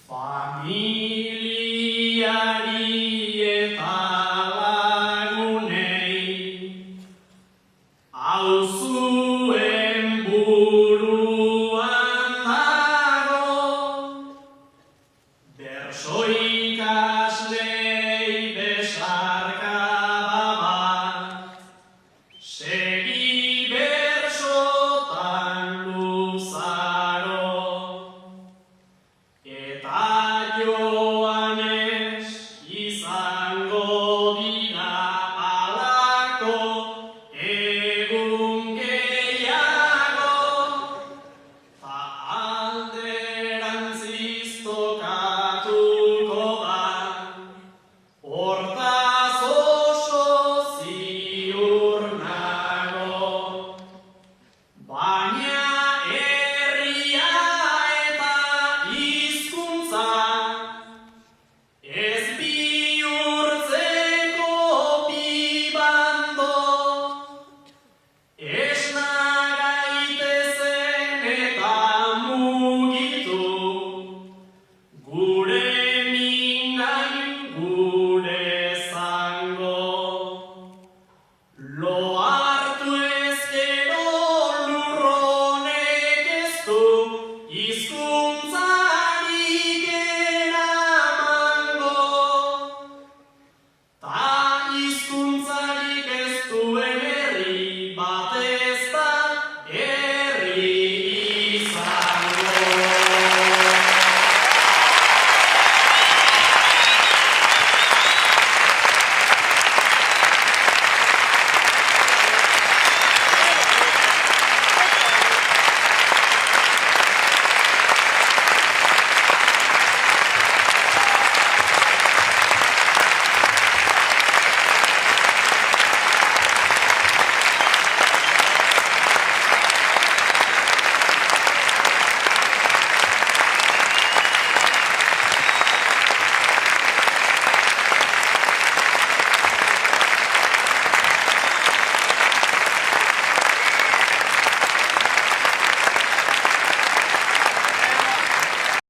Familiari eta lagunei, auzuen buruan dago, berso ikaslei besarkada bat, segi bersotan luzaro, eta Joanes izango dira alako egun gehiago, ta alderantziz tokatuko da, hortaz oso ziur nago. Baina herria eta hizkuntza ez bihurtzeko bi bando, esna gaitezen eta mugitu, gure minain gure zango. Lo hartu ezkero lurronek ez du hizkuntza